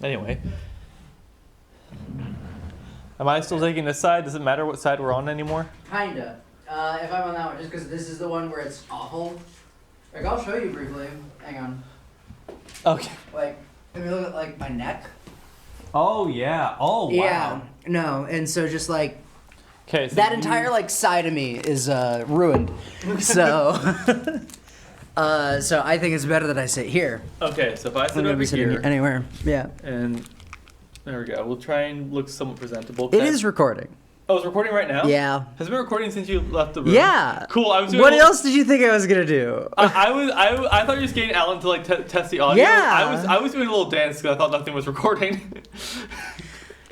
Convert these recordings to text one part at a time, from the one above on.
Anyway. Am I still taking this side? Does it matter what side we're on anymore? Kinda. If I'm on that one, just because this is the one where it's awful. Like, I'll show you briefly. Hang on. Okay. Like, if you look at, like, my neck. Oh, yeah. Oh, wow. Yeah. No, and so just, like, okay, so that entire, like, side of me is ruined. So, so I think it's better that I sit here. Okay, so if I sit I'm gonna over be sitting here. anywhere. Yeah. And there we go. We'll try and look somewhat presentable. It is recording. Oh, it's recording right now? Yeah. Has it been recording since you left the room? Yeah. Cool. I was doing what else did you think I was gonna do? I thought you were just getting Alan to like test the audio. Yeah. I was doing a little dance because I thought nothing was recording.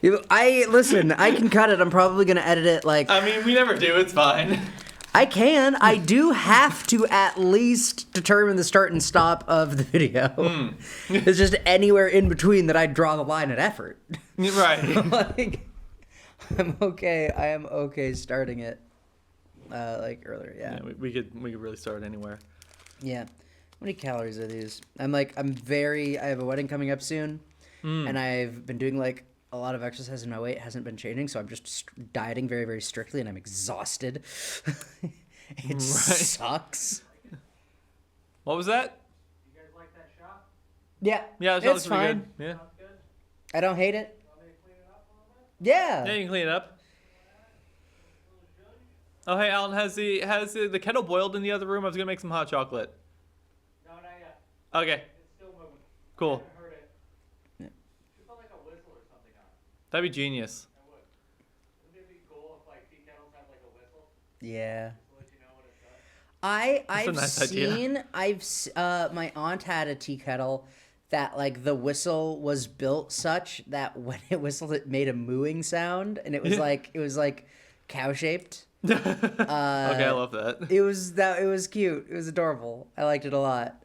Listen. I can cut it. I'm probably gonna edit it. Like. I mean, we never do. It's fine. I can. I do have to at least determine the start and stop of the video. It's just anywhere in between that I draw the line at effort. Right. Like, I'm okay. I am okay starting it. Like earlier, yeah. Yeah, we could really start anywhere. Yeah. How many calories are these? I have a wedding coming up soon, and I've been doing like a lot of exercise and my weight hasn't been changing, so I'm just dieting very, very strictly, and I'm exhausted. It sucks. What was that? You guys like that shot? Yeah. Yeah, it looks it's pretty fine. good. Yeah. Sounds good? I don't hate it. Want me to clean it up a little bit? Yeah. Yeah, you can clean it up. Oh, hey, Alan, has the kettle boiled in the other room? I was gonna make some hot chocolate. No, not yet. Okay, It's still moving. cool. I haven't heard it. Should put like a whistle or something on it. That'd be genius. I would. Wouldn't it be cool if like tea kettles have like a whistle Yeah. to let you know what it's done? My aunt had a tea kettle that like the whistle was built such that when it whistled it made a mooing sound, and it was like cow shaped. Okay, I love that. It was cute. It was adorable. I liked it a lot.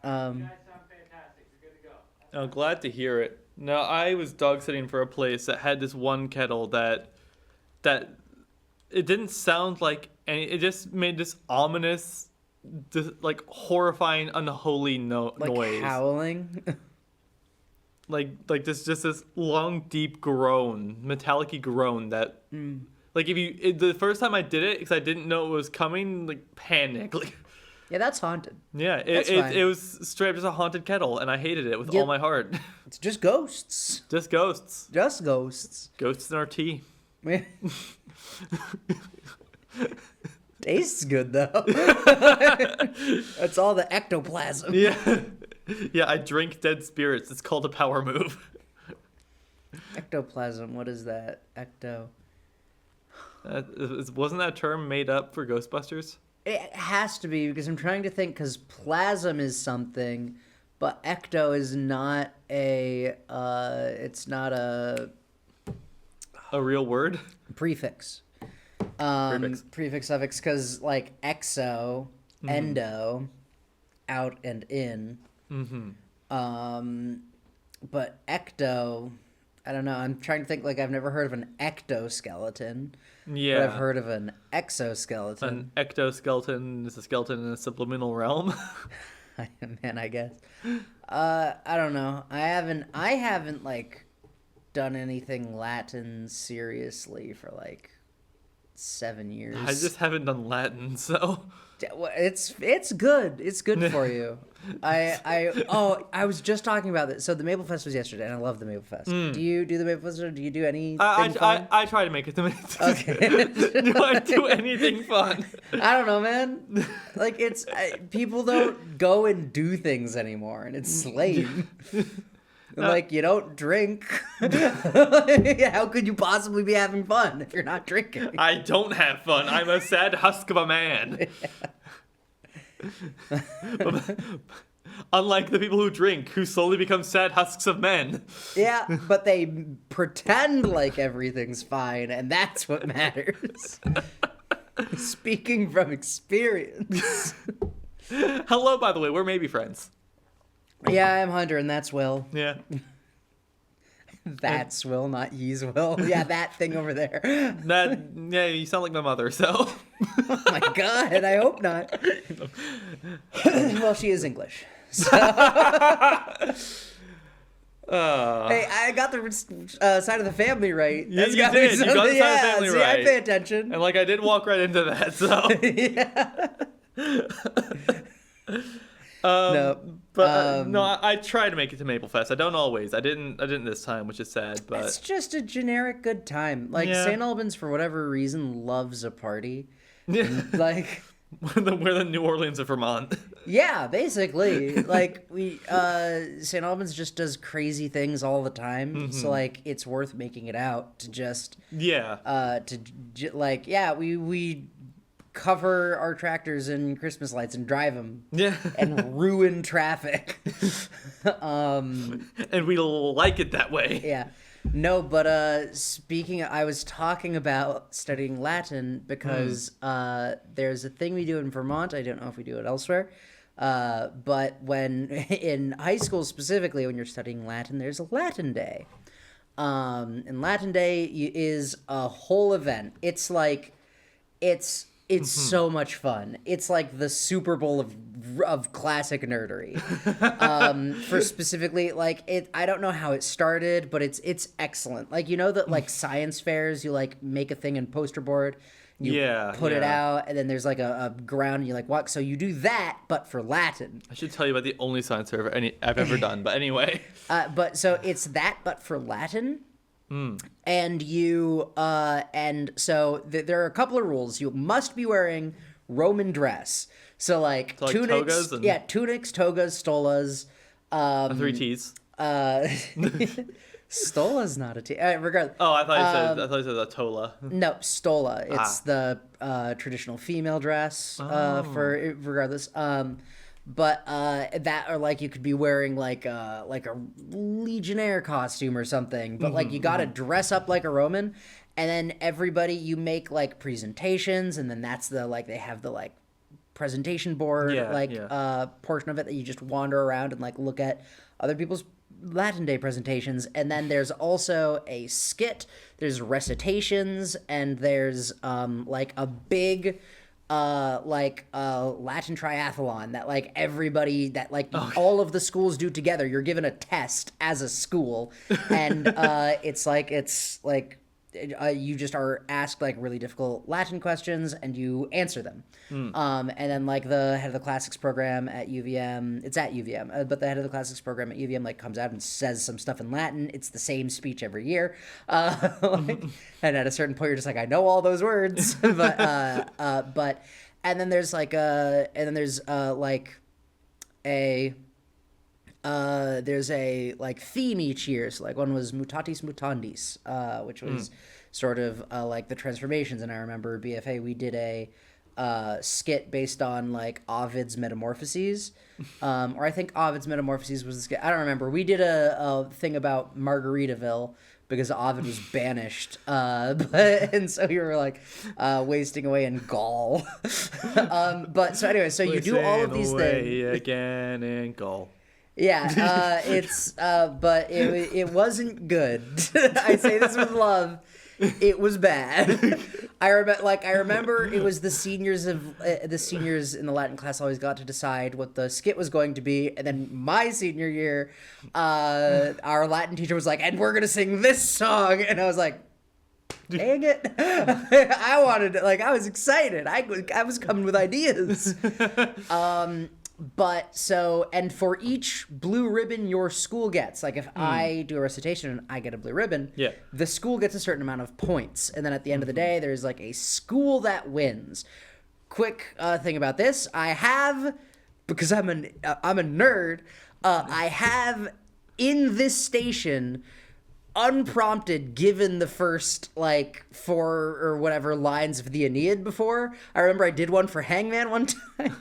You guys sound fantastic. You're good to go. I'm glad to hear it. No, I was dog sitting for a place that had this one kettle that it didn't sound like any. It just made this ominous, like horrifying, unholy Like noise. howling. Like this long, deep groan, metallic-y groan that. Like the first time I did it, because I didn't know it was coming, like panic. Like, Yeah, that's haunted. yeah, That's fine. it was straight up just a haunted kettle, and I hated it with all my heart. It's just ghosts. Just ghosts. Just ghosts. Ghosts in our tea. Tastes good though. That's all the ectoplasm. Yeah. Yeah, I drink dead spirits. It's called a power move. Ectoplasm. What is that? Ecto. Wasn't that term made up for Ghostbusters? It has to be, because I'm trying to think, because plasm is something, but ecto is not a, it's not a A real word? prefix. Prefix. Suffix, because like exo, endo, out and in. But ecto, I don't know. I'm trying to think, like, I've never heard of an ectoskeleton. Yeah. But I've heard of an exoskeleton. An ectoskeleton is a skeleton in a subliminal realm. Man, I guess. I don't know. I haven't like done anything Latin seriously for like 7 years. I just haven't done Latin, so It's good. It's good for you. I was just talking about this. So the Maple Fest was yesterday, and I love the Maple Fest. Do you do the Maple Fest, or do you do anything fun? I try to make it to me. Okay. Do I do anything fun? I don't know, man. Like, people don't go and do things anymore, and it's lame. Like, you don't drink. How could you possibly be having fun if you're not drinking? I don't have fun. I'm a sad husk of a man. Unlike the people who drink, who slowly become sad husks of men. Yeah, but they pretend like everything's fine, and that's what matters. Speaking from experience. Hello, by the way, we're maybe friends. Yeah, I'm Hunter, and that's Will. Yeah. That's Will, not he's Will. Yeah, that thing over there. Yeah, you sound like my mother, so. Oh my god, I hope not. Well, she is English. So. Hey, I got the side of the family right. Yeah, That's you gotta be did. You got the something- side of the yeah, family see, I right. pay attention. And like I did walk right into that, so. Yeah. Um, No, but no, I try to make it to Maple Fest. I don't always. I didn't this time, which is sad. It's But just a generic good time. Like Yeah. St. Albans, for whatever reason, loves a party. yeah, Like, we're the New Orleans of Vermont. yeah, basically, like St. Albans just does crazy things all the time. Mm-hmm. So like, it's worth making it out to just Yeah, like, yeah, we cover our tractors in Christmas lights and drive them yeah, and ruin traffic. and we like it that way. Yeah. No, but speaking, I was talking about studying Latin because there's a thing we do in Vermont. I don't know if we do it elsewhere. But when in high school specifically, when you're studying Latin, there's a Latin Day. And Latin Day is a whole event. It's like, it's so much fun. It's like the Super Bowl of classic nerdery. For specifically, like I don't know how it started, but it's excellent. Like, you know that like science fairs, you like make a thing in poster board, you put it yeah. out, and then there's like a ground, and you like what? So you do that, but for Latin. I should tell you about the only science fair I've ever done. But anyway, But so it's that, but for Latin. And you, and so there are a couple of rules. You must be wearing Roman dress. So like So, like, tunics, togas and- tunics, togas, stolas. 3 T's. Stola's not a T. Regardless. Oh, I thought you said a tola. No, stola. It's the traditional female dress for regardless. But that, or like you could be wearing like a legionnaire costume or something. But like you gotta dress up like a Roman, and then everybody you make like presentations, and then that's the like they have the like presentation board portion of it that you just wander around and like look at other people's Latin Day presentations. And then there's also a skit, there's recitations, and there's like a big Latin triathlon that like everybody that like all of the schools do together. You're given a test as a school, and it's like you just are asked like really difficult Latin questions and you answer them. And then like the head of the classics program at UVM, it's at UVM, but the head of the classics program at UVM like comes out and says some stuff in Latin. It's the same speech every year. And at a certain point you're just like, I know all those words, but and then there's like there's a like theme each year. So like one was Mutatis Mutandis, which was sort of like the transformations. And I remember BFA, we did a skit based on like Ovid's Metamorphoses, or I think Ovid's Metamorphoses was the skit. I don't remember. We did a thing about Margaritaville because Ovid was banished, and so you were like wasting away in Gaul. But so anyway, so you do all of these things again in Gaul. Yeah, but it wasn't good. I say this with love. It was bad. I remember it was the seniors in the Latin class always got to decide what the skit was going to be, and then my senior year, our Latin teacher was like, "And we're gonna sing this song," and I was like, dang it. I was excited. I was coming with ideas. But so, and for each blue ribbon your school gets, like if I do a recitation and I get a blue ribbon, the school gets a certain amount of points. And then at the end of the day, there's like a school that wins. Quick thing about this, I have, because I'm a nerd, I have in this station unprompted given the first like 4 or whatever lines of the Aeneid before. I remember I did one for Hangman one time.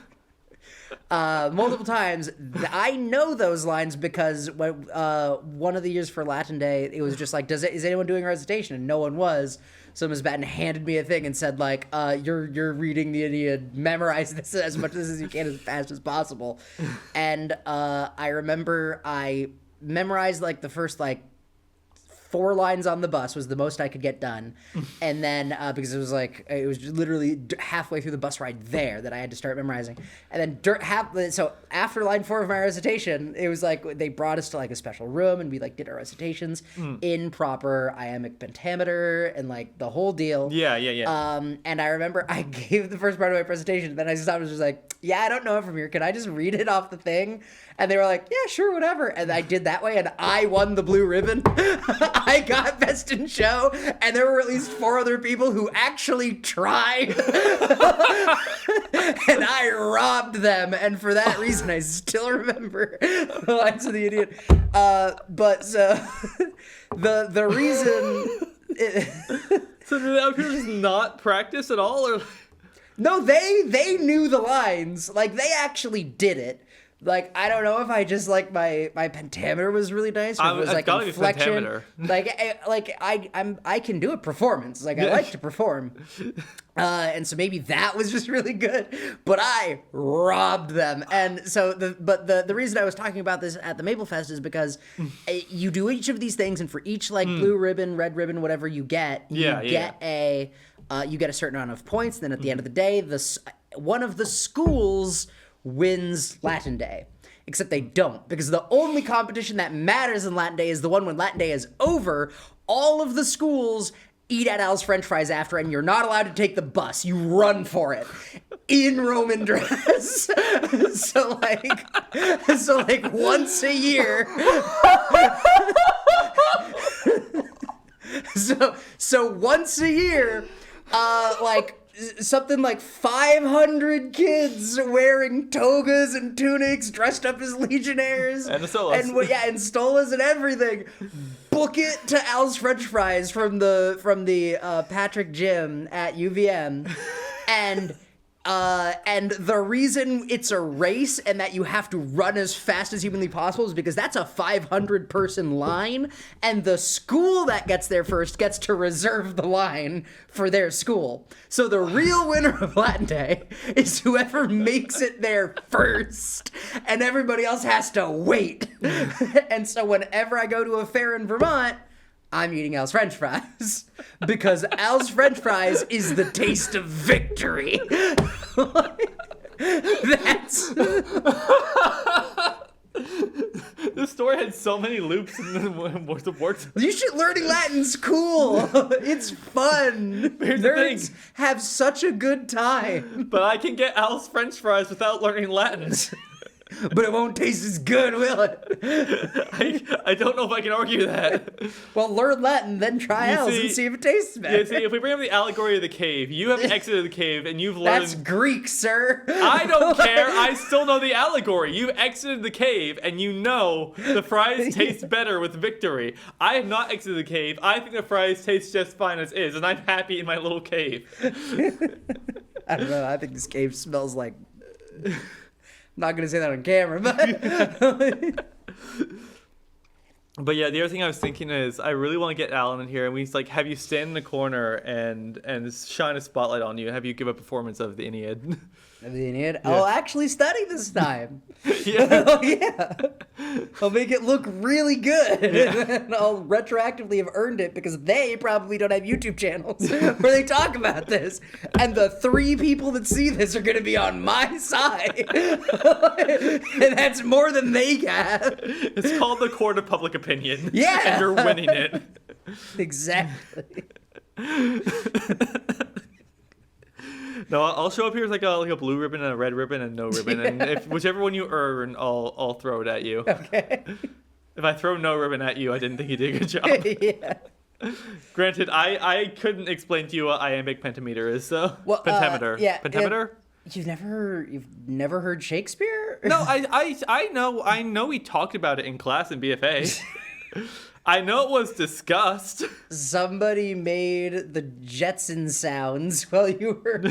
Multiple times. I know those lines because when, one of the years for Latin Day, it was just like, is anyone doing a recitation? And no one was. So Ms. Batten handed me a thing and said like, you're reading the Aeneid, memorize this as much as you can as fast as possible. And I remember I memorized like the first like 4 lines on the bus was the most I could get done. And then, because it was literally halfway through the bus ride there that I had to start memorizing. And then so after line 4 of my recitation, it was like, they brought us to like a special room and we like did our recitations in proper iambic pentameter and like the whole deal. Yeah. And I remember I gave the first part of my presentation, then I stopped and was just like, yeah, I don't know it from here. Can I just read it off the thing? And they were like, yeah, sure, whatever. And I did that way, and I won the blue ribbon. I got best in show, and there were at least 4 other people who actually tried. And I robbed them, and for that reason, I still remember the lines of the idiot. But so the reason. So did the people just not practice at all, or? No, they knew the lines. Like, they actually did it. Like, I don't know if I just, like, my pentameter was really nice, or if it was, like, inflection. I can do a performance. Like, I like to perform. And so maybe that was just really good. But I robbed them. And so, the reason I was talking about this at the Maple Fest is because you do each of these things, and for each, like, blue ribbon, red ribbon, whatever you get, you get a certain amount of points. Then at the end of the day, one of the schools wins Latin Day. Except they don't, because the only competition that matters in Latin Day is the one when Latin Day is over. All of the schools eat at Al's French fries after, and you're not allowed to take the bus. You run for it in Roman dress. so like once a year. So once a year, like something like 500 kids wearing togas and tunics, dressed up as legionnaires, and stolas, and stolas and everything. Book it to Al's French Fries from the Patrick Gym at UVM, and the reason it's a race and that you have to run as fast as humanly possible is because that's a 500-person line, and the school that gets there first gets to reserve the line for their school. So the real winner of Latin Day is whoever makes it there first, and everybody else has to wait. And so whenever I go to a fair in Vermont, I'm eating Al's French fries because Al's French fries is the taste of victory. That's... This story had so many loops and then words. You should. Learning Latin's cool. It's fun. Here's Nerds the thing. have such a good time. But I can get Al's French fries without learning Latin. But it won't taste as good, will it? I don't know if I can argue that. Well, learn Latin, then try Al's and see if it tastes better. Yeah, see, if we bring up the allegory of the cave, you have exited the cave and you've learned... That's Greek, sir. I don't care. I still know the allegory. You've exited the cave and you know the fries taste better with victory. I have not exited the cave. I think the fries taste just fine as is, and I'm happy in my little cave. I don't know. I think this cave smells like... I'm not going to say that on camera, But yeah, the other thing I was thinking is I really want to get Alan in here and we like have you stand in the corner and shine a spotlight on you and have you give a performance of the Aeneid. Of the Aeneid? Yeah. I'll actually study this time. Yeah. Oh, yeah. I'll make it look really good. Yeah. And I'll retroactively have earned it because they probably don't have YouTube channels where they talk about this. And the 3 people that see this are going to be on my side. And that's more than they have. It's called the court of public opinion. Yeah. And you're winning it. Exactly. No, I'll show up here with like a blue ribbon and a red ribbon and no ribbon, yeah. And if whichever one you earn, I'll throw it at you. Okay. If I throw no ribbon at you, I didn't think you did a good job. Yeah. Granted, I couldn't explain to you what iambic pentameter is, so well, pentameter. Yeah. Pentameter. You've never heard Shakespeare? No, I know we talked about it in class in BFA. I know it was discussed. Somebody made the Jetson sounds while you were...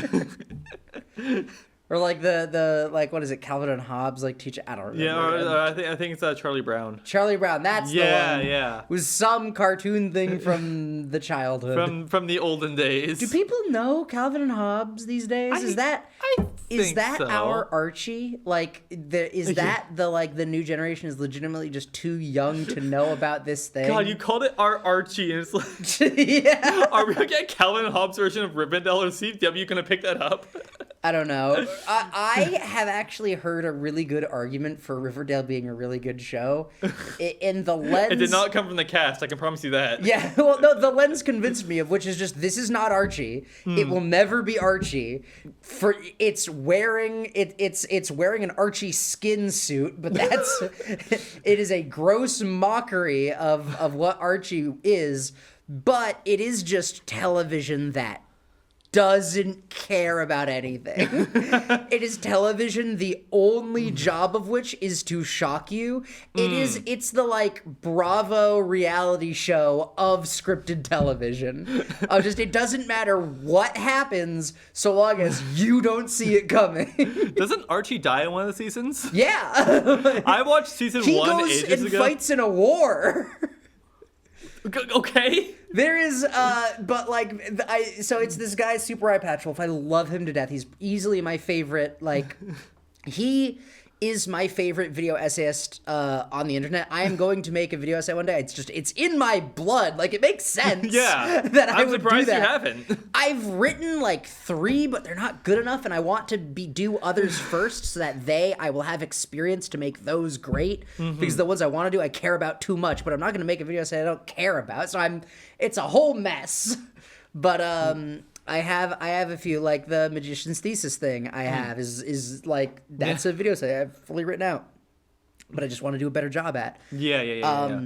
Or like the like, what is it, Calvin and Hobbes, like teach... I don't remember. Yeah, I think it's Charlie Brown. Charlie Brown, that's the one. Yeah. It was some cartoon thing from the childhood. From the olden days. Do people know Calvin and Hobbes these days? Is that... I think that so. our Archie? Like, the new generation is legitimately just too young to know about this thing? God, you called it our Archie, and it's like, Yeah. are we gonna get Calvin and Hobbes' version of Rivendell or CW gonna pick that up? I don't know. I have actually heard a really good argument for Riverdale being a really good show. In the lens... It did not come from the cast, I can promise you that. Yeah, well, no, the lens convinced me of which is just, this is not Archie. It will never be Archie. It's wearing an Archie skin suit, but that's it is a gross mockery of what Archie is, but it is just television that doesn't care about anything. It is television, the only job of which is to shock you. It's the like Bravo reality show of scripted television. It doesn't matter what happens so long as you don't see it coming. Doesn't Archie die in one of the seasons? Yeah. I watched season He 1 goes ages and ago. fights in a war. Okay. There is, so it's this guy, Super Eye Patch Wolf. I love him to death. He's easily my favorite, he is my favorite video essayist on the internet. I am going to make a video essay one day. It's in my blood. Like, it makes sense Yeah. that I I'm would do surprised you that. haven't. I've written 3, but they're not good enough, and I want to do others first so that I will have experience to make those great. Because the ones I want to do, I care about too much, but I'm not going to make a video essay I don't care about. So it's a whole mess. But I have a few, like the Magician's Thesis thing I have is like, that's a video essay I've fully written out, but I just want to do a better job at. Yeah.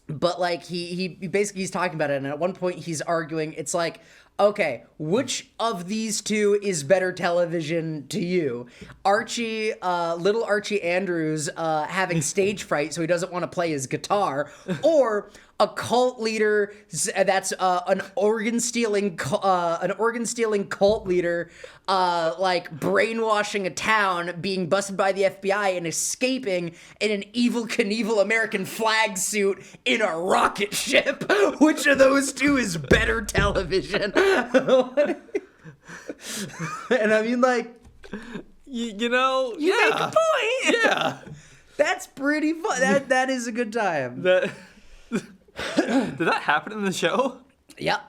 But like he basically, he's talking about it, and at one point he's arguing, it's like, okay, which of these two is better television to you? Archie, little Archie Andrews, having stage fright so he doesn't want to play his guitar, or a cult leader that's an organ stealing cult leader, like brainwashing a town, being busted by the FBI and escaping in an Evel Knievel American flag suit in a rocket ship. Which of those two is better television? And I mean, like, You know, you make a point. Yeah. That's pretty fun. That is a good time. Did that happen in the show? Yep.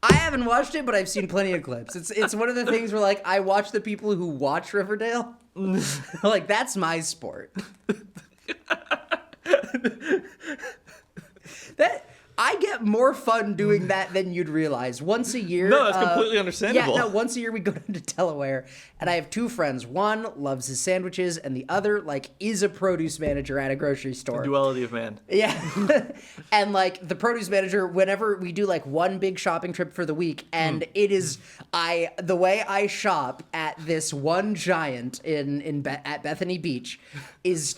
I haven't watched it, but I've seen plenty of clips. It's one of the things where, like, I watch the people who watch Riverdale. Like, that's my sport. I get more fun doing that than you'd realize. Once a year... No, that's completely understandable. Yeah, no, once a year we go down to Delaware, and I have two friends. One loves his sandwiches, and the other, like, is a produce manager at a grocery store. Duality of man. Yeah. And, like, the produce manager, whenever we do, like, one big shopping trip for the week, and it is... the way I shop at this one giant at Bethany Beach is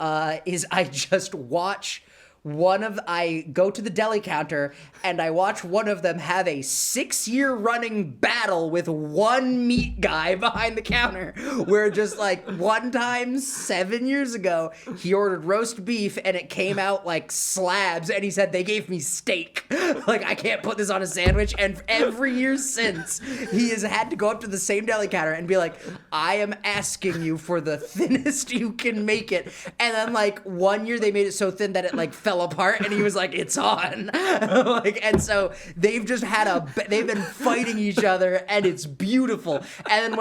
I just watch... I go to the deli counter and I watch one of them have a 6-year running battle with one meat guy behind the counter, where just like one time 7 years ago, he ordered roast beef and it came out like slabs, and he said, they gave me steak. Like, I can't put this on a sandwich. And every year since, he has had to go up to the same deli counter and be like, I am asking you for the thinnest you can make it. And then like one year they made it so thin that it like fell apart, and he was like, it's on. Like, and so they've just they've been fighting each other, and it's beautiful. And then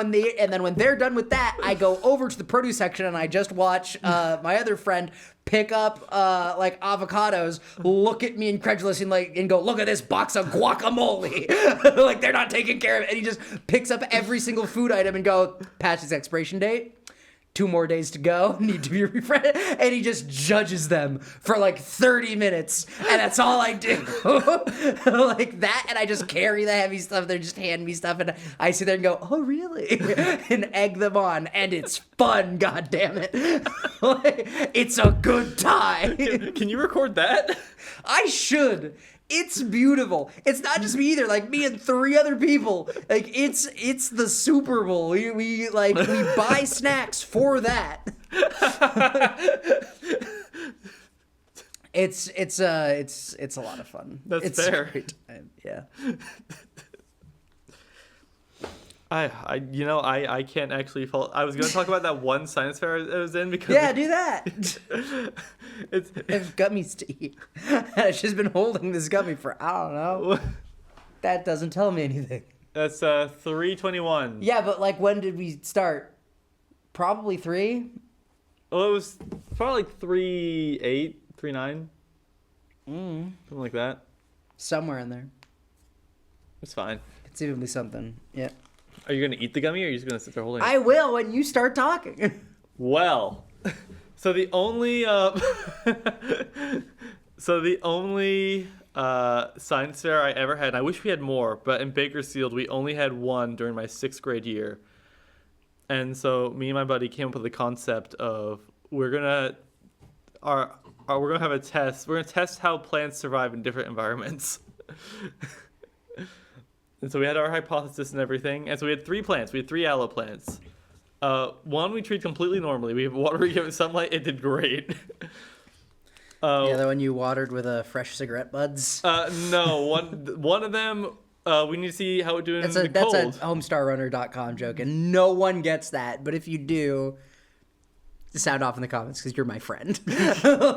when they're done with that, I go over to the produce section and I just watch my other friend pick up like avocados, look at me incredulously and go, look at this box of guacamole. Like, they're not taking care of it. And he just picks up every single food item and go, patch its expiration date. 2 more days to go, need to be refreshed, and he just judges them for like 30 minutes, and that's all I do. Like that, and I just carry the heavy stuff, they just hand me stuff, and I sit there and go, oh really? And egg them on, and it's fun, god damn it. Like, it's a good time. Can you record that? I should. It's beautiful. It's not just me either. Like, me and 3 other people. Like, it's the Super Bowl. We buy snacks for that. It's a lot of fun. That's it's fair. A great time. Yeah. I can't actually follow. I was gonna talk about that one science fair I was in because Yeah, do that. it's I have gummies to eat. I've just been holding this gummy for, I don't know. That doesn't tell me anything. that's 3:21. Yeah, but like, when did we start? Probably 3? Well, it was probably like 3:08, 3:09, something like that. Somewhere in there. It's fine. Conceivably something. Yeah. Are you gonna eat the gummy, or are you just gonna sit there holding it? I will when you start talking. Well, so the only science fair I ever had, and I wish we had more, but in Bakersfield we only had one during my 6th grade year. And so me and my buddy came up with the concept of we're gonna have a test. We're gonna test how plants survive in different environments. And so we had our hypothesis and everything. And so we had 3 plants. We had 3 aloe plants. One we treat completely normally. We have water, we give it sunlight. It did great. The other one you watered with fresh cigarette buds. No, one of them we need to see how it doing in the That's cold. a homestarrunner.com joke, and no one gets that. But if you do, sound off in the comments because you're my friend. So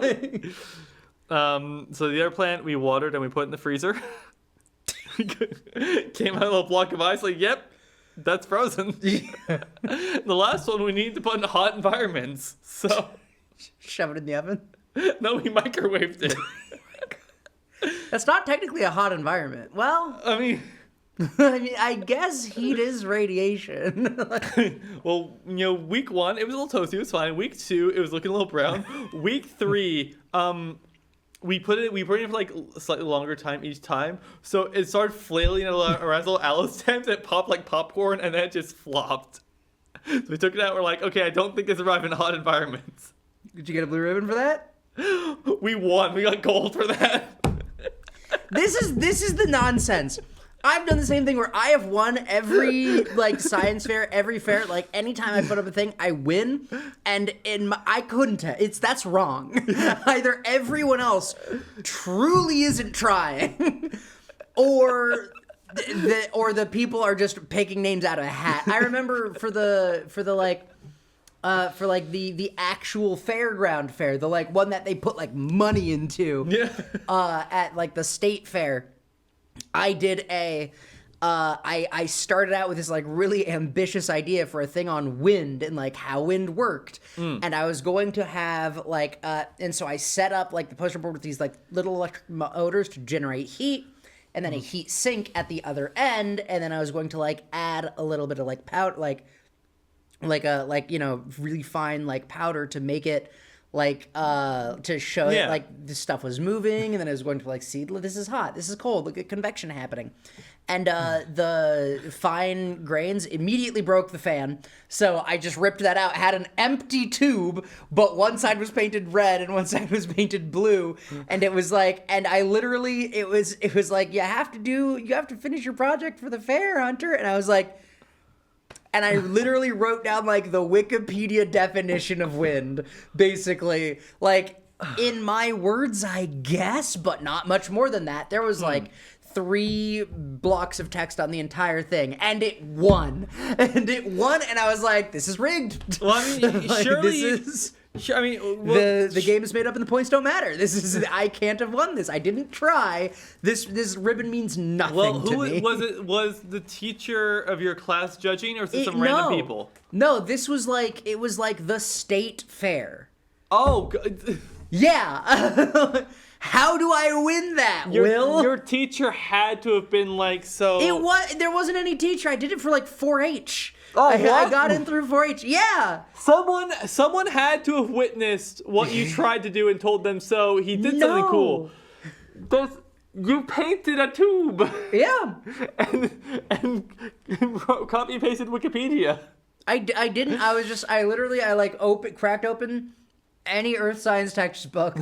the other plant we watered and we put in the freezer. Came out a little block of ice, like, yep, that's frozen. The last one we need to put in hot environments. So Shove it in the oven. no, we microwaved it. That's not technically a hot environment. Well, I mean, I guess heat is radiation. well, week 1 it was a little toasty, it was fine. Week 2 it was looking a little brown. Week 3, we put it in for like a slightly longer time each time, so it started flailing around little aloe stems. It popped like popcorn, and then it just flopped. So we took it out. We're like, okay, I don't think it's arrived in hot environments. Did you get a blue ribbon for that? We won. We got gold for that. This is the nonsense. I've done the same thing where I have won every like science fair, every fair. Like anytime I put up a thing, I win, and I couldn't. That's wrong. Either everyone else truly isn't trying, or the people are just picking names out of a hat. I remember for the actual fairground fair, the like one that they put like money into, at like the state fair. I did I started out with this like really ambitious idea for a thing on wind and like how wind worked. And I was going to have like, and so I set up like the poster board with these like little electric motors to generate heat, and then a heat sink at the other end. And then I was going to like add a little bit of like powder, like really fine like powder to make it like to show that like this stuff was moving, and then I was going to like see, this is hot, this is cold, look at convection happening. And the fine grains immediately broke the fan, so I just ripped that out. Had an empty tube, but one side was painted red and one side was painted blue, and it was like, and I literally, it was like, you have to finish your project for the fair, Hunter. And I was like, and I literally wrote down like the Wikipedia definition of wind, basically, like in my words, I guess, but not much more than that. There was like 3 blocks of text on the entire thing, and it won. And I was like, this is rigged. Well, I mean, like, surely. this is... I mean, well, the game is made up and the points don't matter. I can't have won this. I didn't try. This ribbon means nothing to me. Was it? Was the teacher of your class judging, or was it some random people? No, it was like the state fair. Oh, yeah. How do I win that, Will? Your teacher had to have been like, so... There wasn't any teacher. I did it for like 4-H. Oh, I what? got in through 4-H. Yeah. Someone had to have witnessed what you tried to do and told them so. He did something cool. You painted a tube. Yeah. and copy pasted Wikipedia. I didn't. I cracked open any earth science textbook.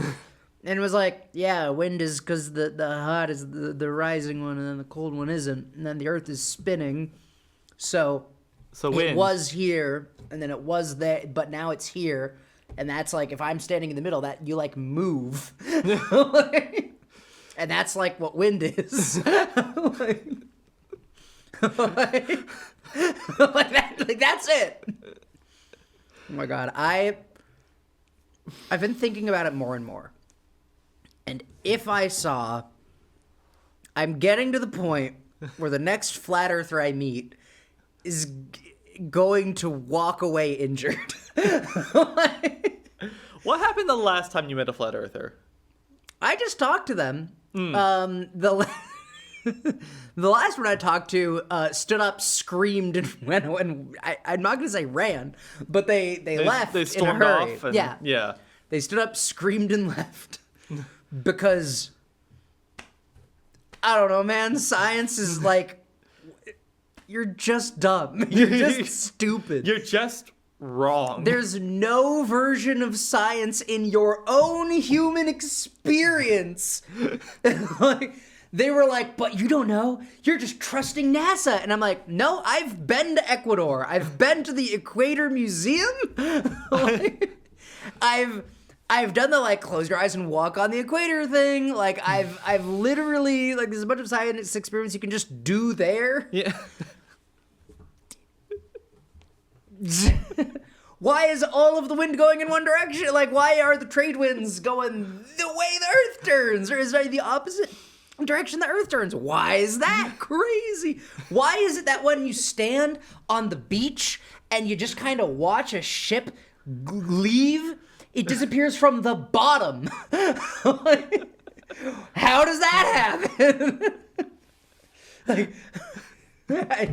And it was like, yeah, wind is because the hot is the rising one, and then the cold one isn't, and then the earth is spinning. So wind. It was here, and then it was there, but now it's here, and that's like, if I'm standing in the middle, that you like move. And that's like what wind is. like that's it. Oh my god, I've been thinking about it more and more. And if I saw, I'm getting to the point where the next flat earther I meet is going to walk away injured. What happened the last time you met a flat earther? I just talked to them. The last one I talked to stood up, screamed, and went. And I'm not going to say ran, but they left. They in a stormed hurry. off. And, yeah, yeah. they stood up, screamed, and left because I don't know, man. Science is like you're just dumb. You're just stupid. You're just wrong. There's no version of science in your own human experience. Like, they were like, but you don't know. You're just trusting NASA. And I'm like, no, I've been to Ecuador. I've been to the Equator Museum. Like, I've done the like close your eyes and walk on the equator thing. Like I've literally like there's a bunch of science experiments you can just do there. Yeah. Why is all of the wind going in one direction? Like, why are the trade winds going the way the Earth turns? Or is it the opposite direction the Earth turns? Why is that crazy? Why is it that when you stand on the beach and you just kind of watch a ship leave, it disappears from the bottom? Like, how does that happen? Like, I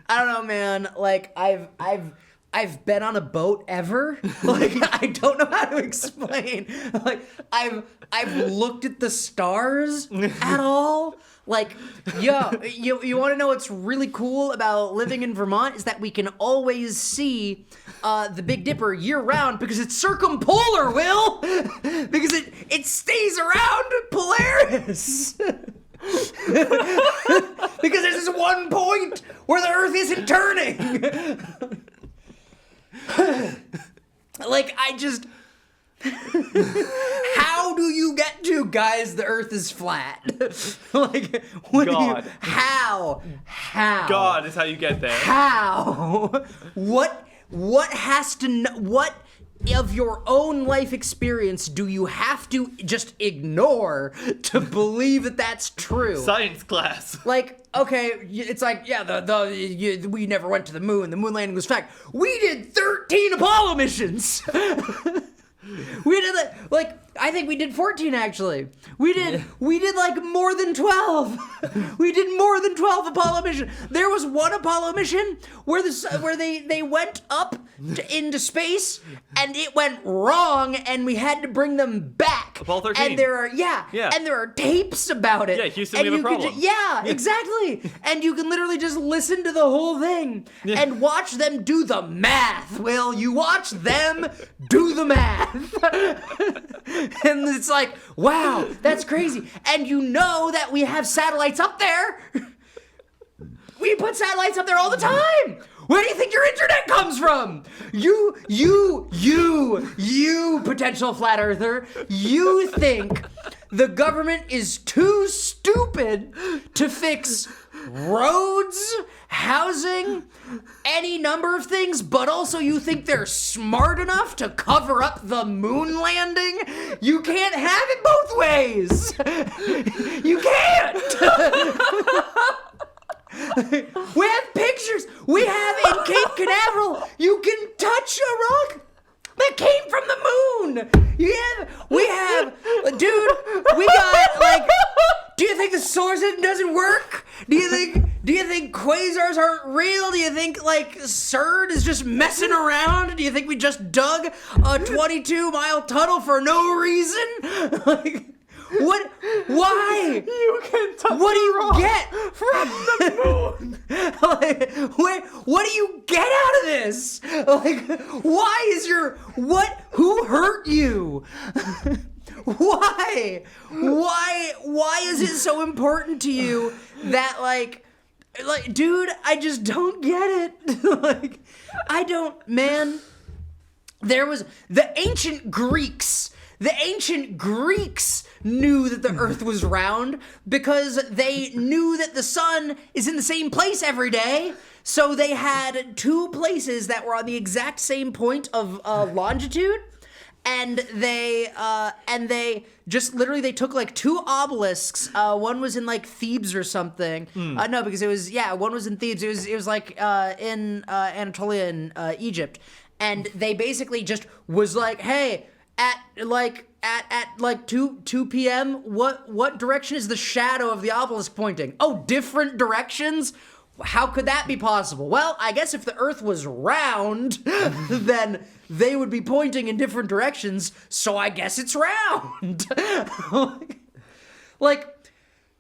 don't know, man. Like, I've been on a boat ever. Like, I don't know how to explain. Like, I've looked at the stars at all. Like, yo, you want to know what's really cool about living in Vermont is that we can always see the Big Dipper year round because it's circumpolar, Will. Because it stays around Polaris. Because there's this one point where the Earth isn't turning. Like, I just... How do you get to, guys, the Earth is flat? Like, what God. do you... How? God is how you get there. How? What has to... What of your own life experience do you have to just ignore to believe that that's true? Science class. Like, okay, it's like, yeah, we never went to the moon. The moon landing was fact. We did 13 Apollo missions. We did like I think we did 14 actually. We did like more than 12. We did more than 12 Apollo missions. There was one Apollo mission where they went up into space and it went wrong and we had to bring them back. Apollo 13. And there are tapes about it. Yeah, Houston, and we have a you could problem. yeah, exactly. And you can literally just listen to the whole thing and watch them do the math. Will you watch them do the math? And it's like, wow, that's crazy. And you know that we have satellites up there. We put satellites up there all the time. Where do you think your internet comes from? You potential flat earther, you think the government is too stupid to fix roads, housing, any number of things, but also you think they're smart enough to cover up the moon landing? You can't have it both ways. You can't. We have pictures. We have in Cape Canaveral, you can touch a rock that came from the moon. We have, dude, we got like, do you think the solar system doesn't work? Do you think quasars aren't real? Do you think like CERN is just messing around? Do you think we just dug a 22-mile tunnel for no reason? Like, what? Why? You can touch What do you rock get from the moon? Like, what do you get out of this? Like, why is who hurt you? Why is it so important to you that like, dude, I just don't get it. Like, I don't, man. There was the ancient Greeks. The ancient Greeks knew that the Earth was round because they knew that the sun is in the same place every day. So they had two places that were on the exact same point of longitude, and they just literally they took like two obelisks. One was in like Thebes or something. No, because it was one was in Thebes. It was like in Anatolia in Egypt, and they basically just was like, hey, at 2 p.m. What direction is the shadow of the obelisk pointing? Oh, different directions. How could that be possible? Well, I guess if the Earth was round, then they would be pointing in different directions, so I guess it's round. Like,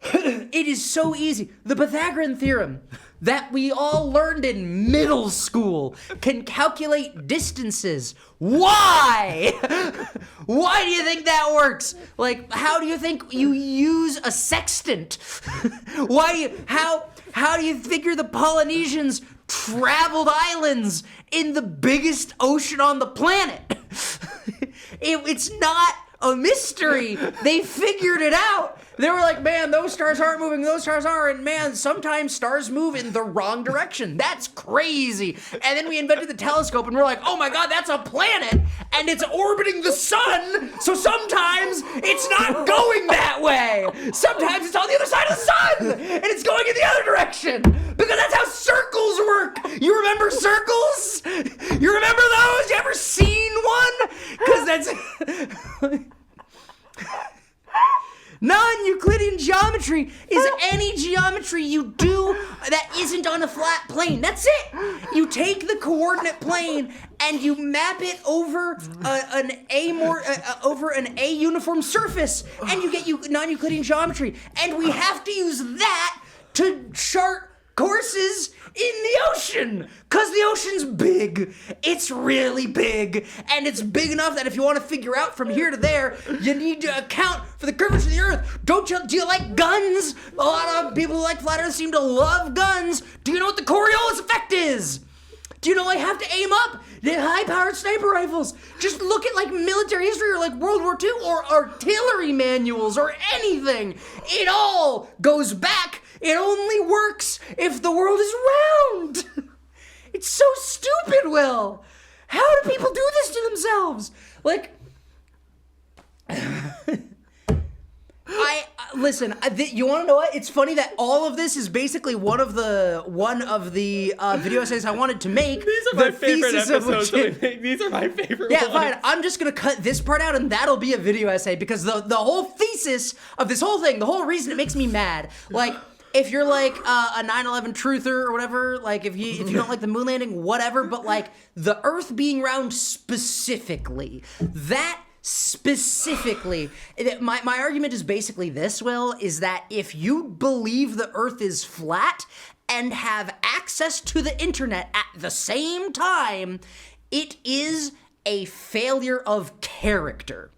it is so easy. The Pythagorean theorem that we all learned in middle school can calculate distances. Why? Why do you think that works? Like, how do you think you use a sextant? How do you figure the Polynesians traveled islands in the biggest ocean on the planet? It's not a mystery. They figured it out. They were like, man, those stars aren't moving, those stars are, and man, sometimes stars move in the wrong direction. That's crazy. And then we invented the telescope, and we're like, oh my god, that's a planet, and it's orbiting the sun, so sometimes it's not going that way. Sometimes it's on the other side of the sun, and it's going in the other direction, because that's how circles work. You remember circles? You remember those? You ever seen one? Because that's... Non-Euclidean geometry is any geometry you do that isn't on a flat plane. That's it. You take the coordinate plane and you map it over an A uniform surface, and you get non-Euclidean geometry. And we have to use that to chart courses in the ocean, because the ocean's big. It's really big, and it's big enough that if you want to figure out from here to there, you need to account for the curvature of the Earth. Do you like guns? A lot of people who like flat Earth seem to love guns. Do you know what the Coriolis effect is? Do you know I have to aim up? The high-powered sniper rifles. Just look at like military history or like World War II or artillery manuals or anything. It all goes back. It only works if the world is round. It's so stupid, Will. How do people do this to themselves? Like, listen. You want to know what? It's funny that all of this is basically one of the video essays I wanted to make. These are my favorite episodes that we make. These are my favorite ones. Fine. I'm just gonna cut this part out, and that'll be a video essay, because the whole thesis of this whole thing, the whole reason it makes me mad, like. If you're like a 9/11 truther or whatever, like if you don't like the moon landing, whatever, but like the Earth being round specifically, my argument is basically this, Will, is that if you believe the Earth is flat and have access to the internet at the same time, it is a failure of character.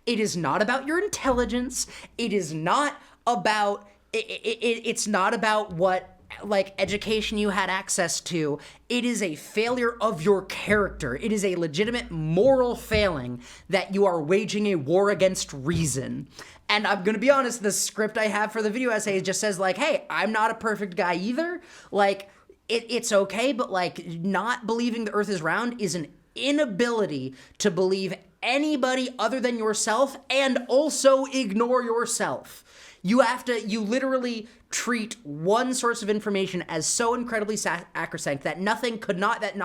It is not about your intelligence. It is not about... It's not about what like education you had access to. It is a failure of your character. It is a legitimate moral failing that you are waging a war against reason. And I'm gonna be honest, the script I have for the video essay just says like, hey, I'm not a perfect guy either. Like, it's okay, but like not believing the Earth is round is an inability to believe anybody other than yourself and also ignore yourself. You literally treat one source of information as so incredibly sacrosanct that not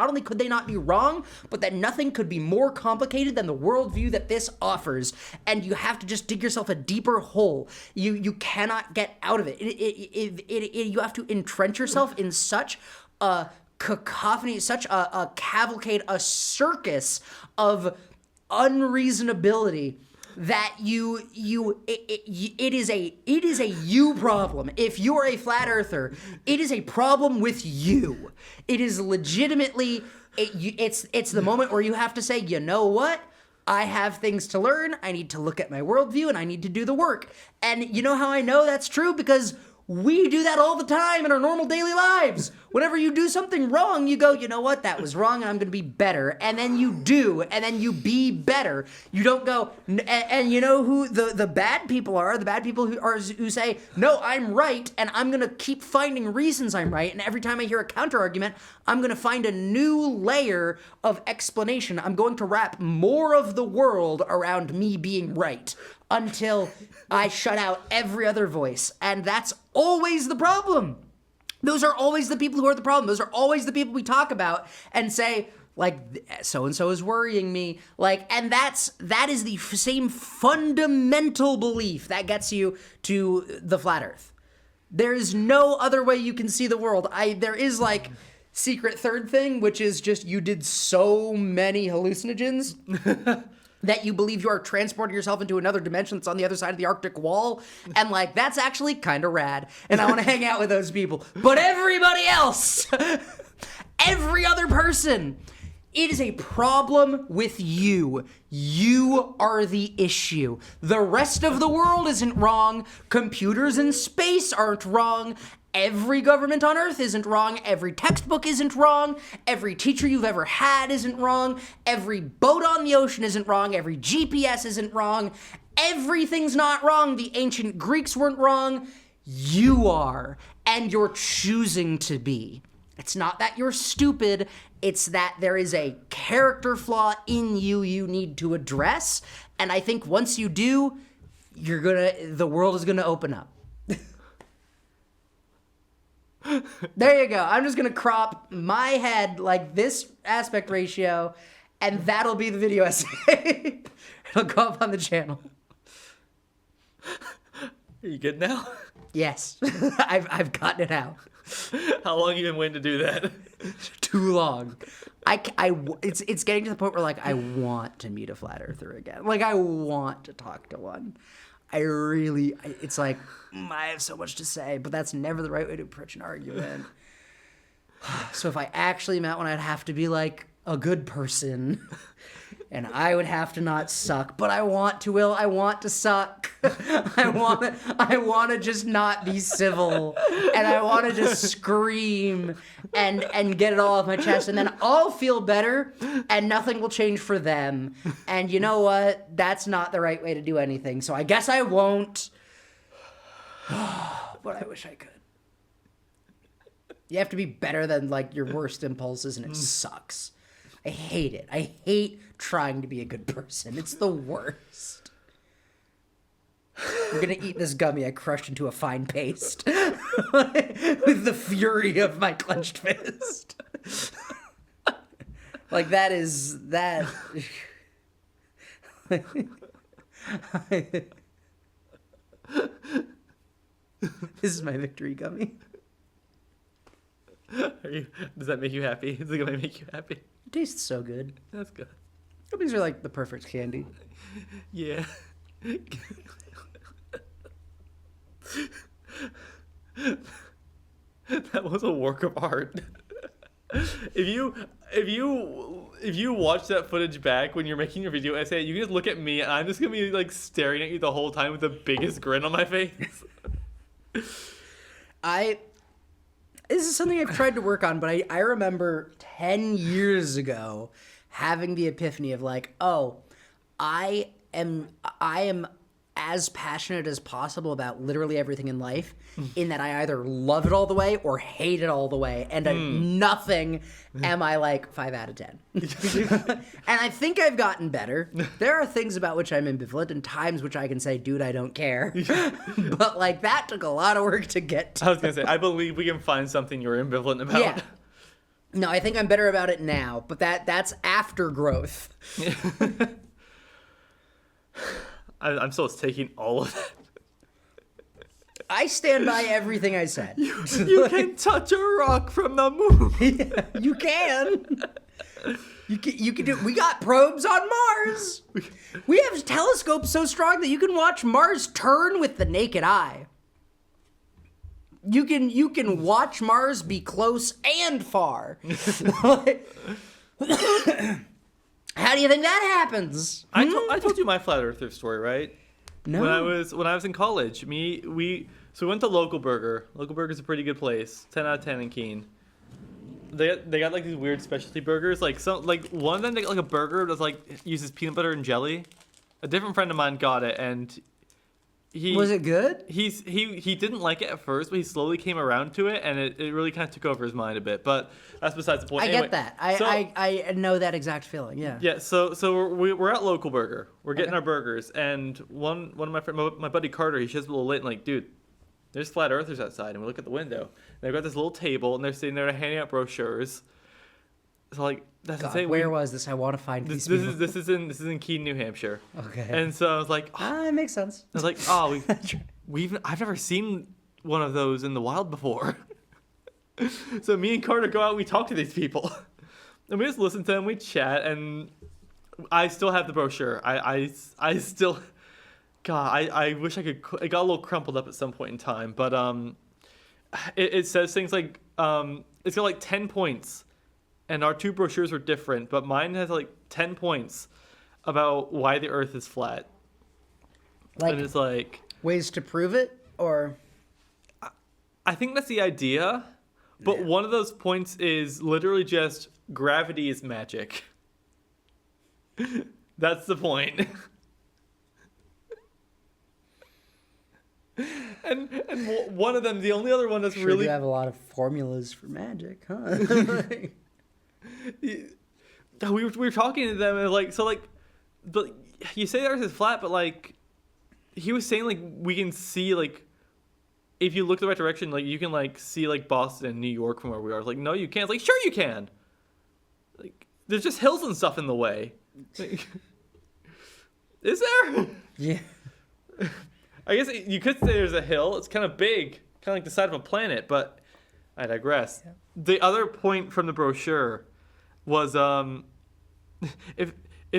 only could they not be wrong, but that nothing could be more complicated than the worldview that this offers. And you have to just dig yourself a deeper hole. You cannot get out of it. You have to entrench yourself in such a cacophony, such a cavalcade, a circus of unreasonability that it is a you problem. If you're a flat earther, it is a problem with you. It is legitimately it's the moment where you have to say, you know what? I have things to learn. I need to look at my worldview and I need to do the work. And you know how I know that's true? Because We do that all the time in our normal daily lives. Whenever you do something wrong, you go, you know what, that was wrong and I'm going to be better. And then you do, and then you be better. You don't go, and you know who the bad people are? The bad people who say, no, I'm right, and I'm going to keep finding reasons I'm right. And every time I hear a counter argument, I'm going to find a new layer of explanation. I'm going to wrap more of the world around me being right until I shut out every other voice. And that's always the problem. Those are always the people who are the problem. Those are always the people we talk about and say, like, so-and-so is worrying me. Like, and that is the same fundamental belief that gets you to the flat earth. There is no other way you can see the world. There is, like, secret third thing, which is just you did so many hallucinogens that you believe you are transporting yourself into another dimension that's on the other side of the Arctic wall. And, like, that's actually kind of rad. And I want to hang out with those people. But everybody else, every other person, it is a problem with you. You are the issue. The rest of the world isn't wrong. Computers in space aren't wrong. Every government on Earth isn't wrong. Every textbook isn't wrong. Every teacher you've ever had isn't wrong. Every boat on the ocean isn't wrong. Every GPS isn't wrong. Everything's not wrong. The ancient Greeks weren't wrong. You are, and you're choosing to be. It's not that you're stupid. It's that there is a character flaw in you need to address. And I think once you do, the world is gonna open up. There you go. I'm just gonna crop my head like this aspect ratio, and that'll be the video essay. It'll go up on the channel. Are you good now? Yes, I've gotten it out. How long have you been waiting to do that? Too long. It's getting to the point where, like, I want to meet a flat earther again. Like, I want to talk to one. It's like, I have so much to say, but that's never the right way to approach an argument. So if I actually met one, I'd have to be like a good person, and I would have to not suck, but I want to suck. I want to just not be civil, and I want to just scream and get it all off my chest, and then I'll feel better, and nothing will change for them. And you know what? That's not the right way to do anything, so I guess I won't. But I wish I could. You have to be better than, like, your worst impulses, and it sucks. I hate it. I hate trying to be a good person. It's the worst. I'm gonna eat this gummy I crushed into a fine paste with the fury of my clenched fist. Like, that is that. This is my victory gummy. Does that make you happy? Is it gonna make you happy? It tastes so good. That's good. Gummies are like the perfect candy. Yeah. That was a work of art. If you watch that footage back when you're making your video essay, you can just look at me and I'm just gonna be like staring at you the whole time with the biggest grin on my face. This is something I've tried to work on, but I remember 10 years ago having the epiphany of, like, oh, I am as passionate as possible about literally everything in life, in that I either love it all the way or hate it all the way, and nothing am I like 5 out of 10. And I think I've gotten better. There are things about which I'm ambivalent, and times which I can say, dude, I don't care. But, like, that took a lot of work to get to. I was gonna say, I believe we can find something you're ambivalent about. Yeah. No, I think I'm better about it now, but that's after growth. I'm still taking all of that. I stand by everything I said. You can touch a rock from the moon. Yeah, you can. You can do. We got probes on Mars. We have telescopes so strong that you can watch Mars turn with the naked eye. You can watch Mars be close and far. How do you think that happens? I told you my flat earther story, right? No. When I was in college, we So we went to Local Burger. Local Burger's a pretty good place. 10 out of 10 in Keene. They got like these weird specialty burgers. Like one of them they got like a burger that's like uses peanut butter and jelly. A different friend of mine got it and Was it good? he didn't like it at first, but he slowly came around to it and it really kind of took over his mind a bit. But that's besides the point. I Anyway, get that. so- I know that exact feeling. Yeah. Yeah, so we're at Local Burger. We're getting our burgers, and one of my friend, my buddy Carter, he shows up a little late and like, dude, there's flat earthers outside, and we look at the window. And they've got this little table, and they're sitting there handing out brochures. So like that's God, insane. where was this? I want to find this these people. this is in Keene, New Hampshire. Okay. And so I was like, It makes sense. I was like, I've never seen one of those in the wild before. So me and Carter go out, we talk to these people, and we just listen to them, we chat, and I still have the brochure. I still, God, I wish I could. It got a little crumpled up at some point in time, but it says things like it's got like 10 points, and our two brochures were different, but mine has like 10 points about why the Earth is flat, Like and it's like. ways to prove it, or I think that's the idea, but Yeah. one of those points is literally just gravity is magic. That's the point. and one of them, the only other one that's sure really do have a lot of formulas for magic, huh? we were talking to them and like so like, but you say the Earth is flat, but like he was saying like we can see like. If you look the right direction, like you can like see like Boston and New York from where we are. It's like, no, you can't. It's like, sure you can. Like, there's just hills and stuff in the way. Like, is there? Yeah. I guess you could say there's a hill. It's kind of big, kind of like the side of a planet. But I digress. Yeah. The other point from the brochure was if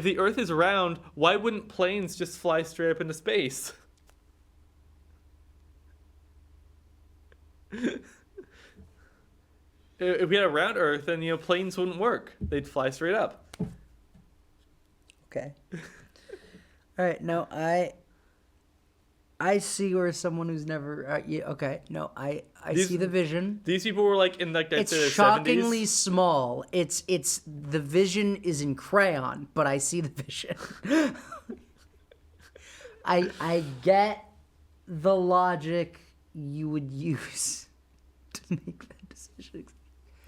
the Earth is round, why wouldn't planes just fly straight up into space? If we had a round Earth, then planes wouldn't work. They'd fly straight up. Okay. All right. No, I see where someone who's never. Okay. No, I These- see the vision. These people were like in like their It's 70s. shockingly small. It's the vision is in crayon, but I see the vision. I get the logic you would use to make that decision.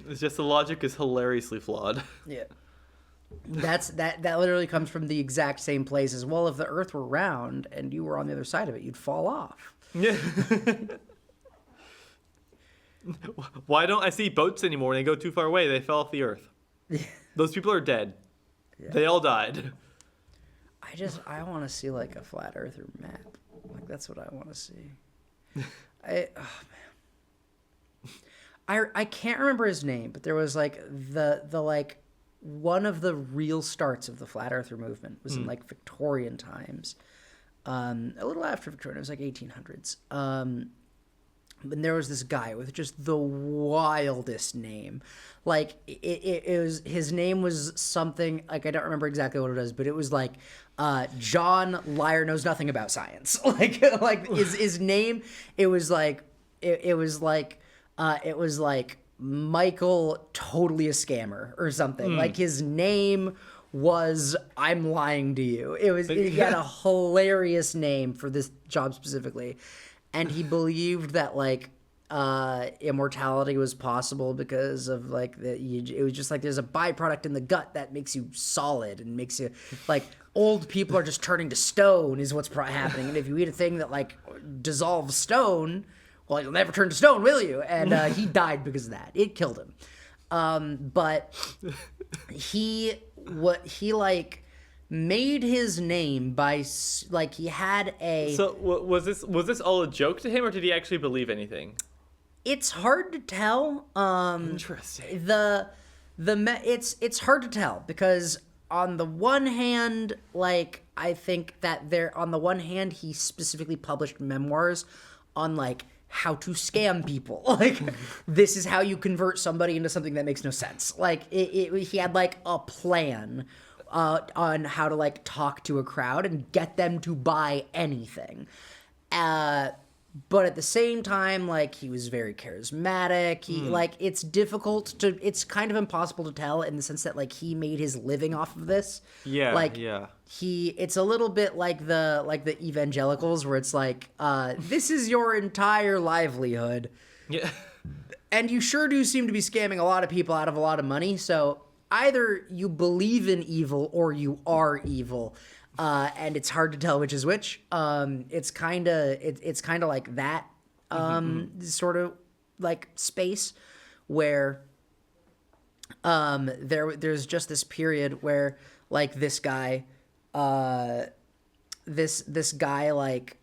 It's just the logic is hilariously flawed. Yeah. That literally comes from the exact same place as well. If the Earth were round and you were on the other side of it, you'd fall off. Yeah. Why don't I see boats anymore? When they go too far away, they fell off the Earth. Those people are dead. Yeah. They all died. I want to see like a flat earther map. Like that's what I want to see. Oh man. I can't remember his name, but there was like the like one of the real starts of the flat earther movement was in like Victorian times. A little after Victorian, it was like 1800s. And there was this guy with just the wildest name. Like it was, his name was something like I don't remember exactly what it was, but it was like John Liar knows nothing about science. like his name. It was like Michael totally a scammer or something. Like his name was I'm lying to you. He had a hilarious name for this job specifically. And he believed that like immortality was possible because of like it was just like there's a byproduct in the gut that makes you solid and makes you like old people are just turning to stone is what's happening. And if you eat a thing that like dissolves stone, well, you'll never turn to stone, will you? And he died because of that. It killed him. But he like made his name by like he had a. So was this all a joke to him, or did he actually believe anything? It's hard to tell. Interesting. It's hard to tell because on the one hand, like I think that on the one hand he specifically published memoirs on like how to scam people. Like this is how you convert somebody into something that makes no sense. Like he had like a plan on how to like talk to a crowd and get them to buy anything. but at the same time, like, he was very charismatic. He like, it's kind of impossible to tell in the sense that like he made his living off of this. Yeah, like yeah. it's a little bit like the evangelicals, where it's like, this is your entire livelihood. Yeah. And you sure do seem to be scamming a lot of people out of a lot of money. So either you believe in evil or you are evil. And it's hard to tell which is which. It's kind of like that sort of like space where there's just this period where like this guy like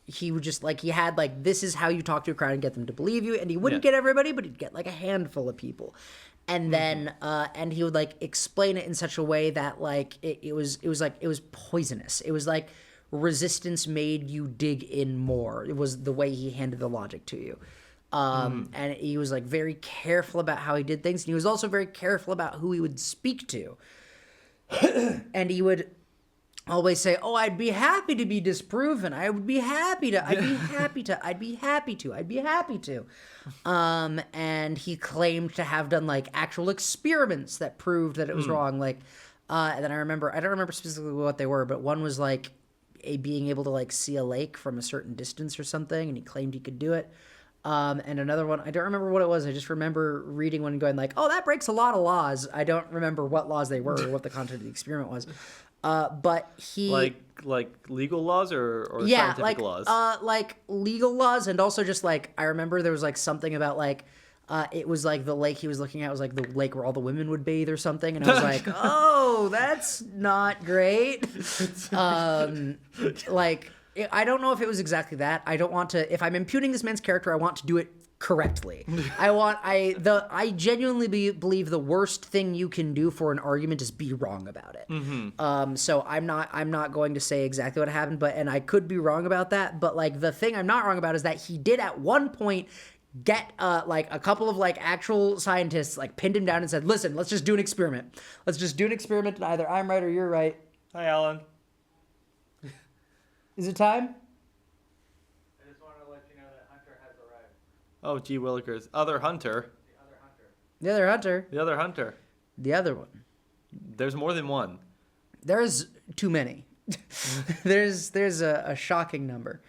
he would just like, he had like, this is how you talk to a crowd and get them to believe you, and he wouldn't get everybody, but he'd get like a handful of people. And then and he would like explain it in such a way that like it was poisonous. It was like resistance made you dig in more. It was the way he handed the logic to you. And he was like very careful about how he did things, and he was also very careful about who he would speak to. And he would always say, "Oh, I'd be happy to be disproven. I'd be happy to. And he claimed to have done like actual experiments that proved that it was wrong. Like, and then I don't remember specifically what they were, but one was like being able to like see a lake from a certain distance or something, and he claimed he could do it. And another one, I don't remember what it was. I just remember reading one and going like, "Oh, that breaks a lot of laws." I don't remember what laws they were or what the content of the experiment was. But he like legal laws or scientific laws? Like legal laws, and also just like, I remember there was like something about like it was like the lake he was looking at was like the lake where all the women would bathe or something, and I was like, "Oh, that's not great." Like, I don't know if it was exactly that. I don't want to, if I'm impugning this man's character, I want to do it correctly. I genuinely believe the worst thing you can do for an argument is be wrong about it. So I'm not going to say exactly what happened, and I could be wrong about that, but like the thing I'm not wrong about is that he did at one point get like a couple of like actual scientists like pinned him down and said, "Listen, let's just do an experiment. Let's just do an experiment, and either I'm right or you're right." Hi, Alan. Is it time? I just want to let you know that Hunter has arrived. Oh, gee willikers. Other hunter. The other Hunter. The other hunter. The other hunter. The other one. There's more than one. There's too many. there's a shocking number.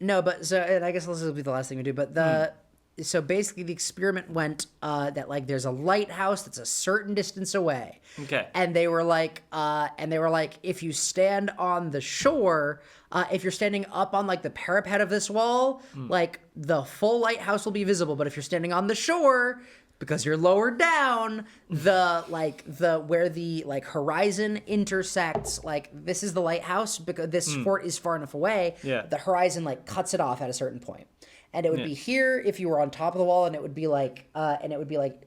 No, but so, and I guess this will be the last thing we do, but so basically the experiment went that like there's a lighthouse that's a certain distance away. Okay. And they were like if you stand on the shore, if you're standing up on like the parapet of this wall, like the full lighthouse will be visible, but if you're standing on the shore, because you're lower down, where the like horizon intersects, like this is the lighthouse because this fort is far enough away. Yeah. The horizon like cuts it off at a certain point. And it would be here if you were on top of the wall, and it would be like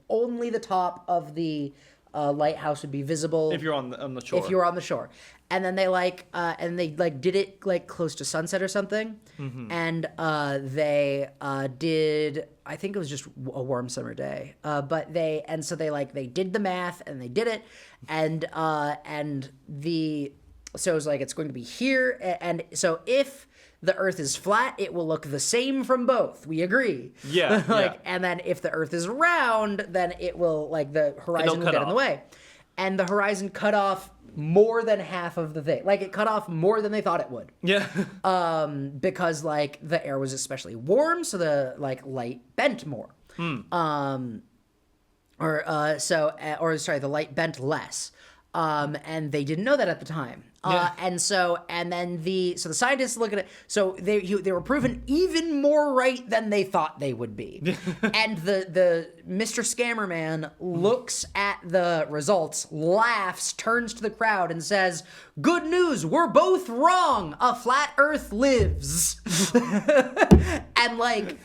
only the top of the lighthouse would be visible If you're on the shore. if you were on the shore. And then they did it like close to sunset or something. And they did, I think it was just a warm summer day. But they did the math and they did it. So it was like, it's going to be here. And so if the Earth is flat, it will look the same from both. We agree. Yeah. Yeah. And then if the Earth is round, then it will, like, the horizon will get in the way. And the horizon cut off more than half of the thing. Like, it cut off more than they thought it would. Yeah. Because, like, the air was especially warm, so the, like, light bent more. The light bent less. And they didn't know that at the time. And the scientists look at it. So they were proven even more right than they thought they would be. And the Mr. Scammer man looks at the results, laughs, turns to the crowd, and says, "Good news, we're both wrong. A flat Earth lives." And like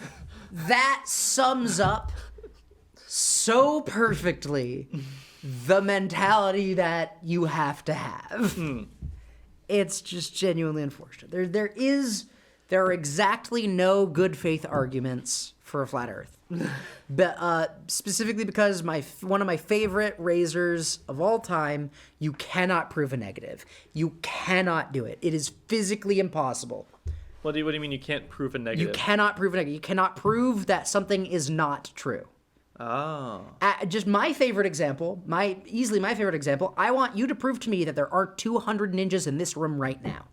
that sums up so perfectly the mentality that you have to have. It's just genuinely unfortunate. There are exactly no good faith arguments for a flat Earth. But specifically because one of my favorite razors of all time, you cannot prove a negative. You cannot do it. It is physically impossible. What do you mean you can't prove a negative? You cannot prove a negative. You cannot prove that something is not true. Oh. Just my favorite example, easily my favorite example, I want you to prove to me that there aren't 200 ninjas in this room right now.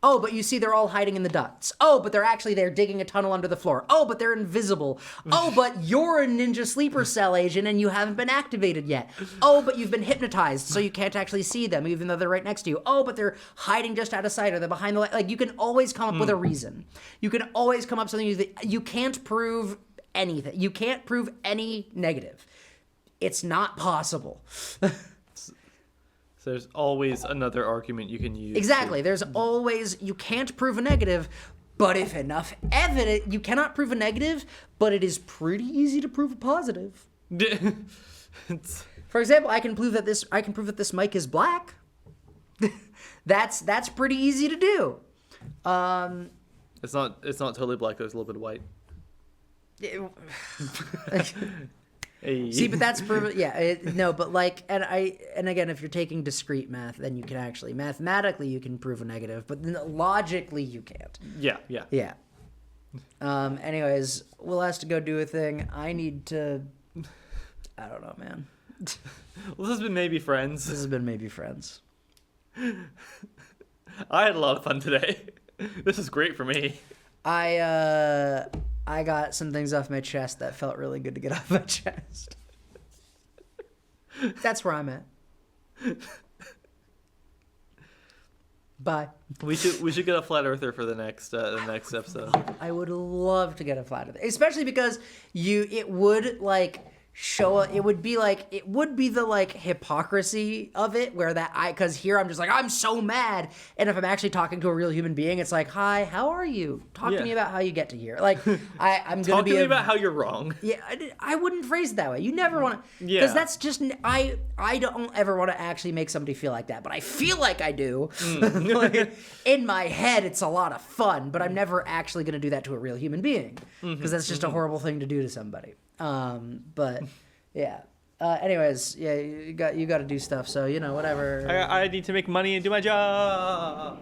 Oh, but you see they're all hiding in the ducts. Oh, but they're digging a tunnel under the floor. Oh, but they're invisible. Oh, but you're a ninja sleeper cell agent and you haven't been activated yet. Oh, but you've been hypnotized so you can't actually see them even though they're right next to you. Oh, but they're hiding just out of sight or they're behind the light. Like, you can always come up with a reason. You can always come up with something. You can't prove anything. You can't prove any negative. It's not possible. So there's always another argument you can use. Exactly. There's always, you can't prove a negative, but if enough evidence, you cannot prove a negative, but it is pretty easy to prove a positive. For example, I can prove that this mic is black. That's pretty easy to do. It's not totally black. There's a little bit of white. Hey. See, but that's proven. Yeah, no, but like, and again, if you're taking discrete math, then you can actually mathematically you can prove a negative, but logically you can't. Yeah. Yeah. Anyways, Will has to go do a thing. I need to. I don't know, man. Well, this has been Maybe Friends. This has been Maybe Friends. I had a lot of fun today. This is great for me. I got some things off my chest that felt really good to get off my chest. That's where I'm at. Bye. We should get a flat earther for the next episode. I would love to get a flat earther, especially because it would like show it would be the like hypocrisy of it where because here I'm just like I'm so mad, and if I'm actually talking to a real human being it's like, hi, how are you, talk to me about how you get to here, like I'm gonna talk to me about how you're wrong. Yeah, I wouldn't phrase it that way. You never want to, because that's just I don't ever want to actually make somebody feel like that, but I feel like I do. Like, in my head it's a lot of fun, but I'm never actually gonna do that to a real human being because that's just a horrible thing to do to somebody. But yeah. Anyways, yeah, you got to do stuff. So, whatever. I need to make money and do my job.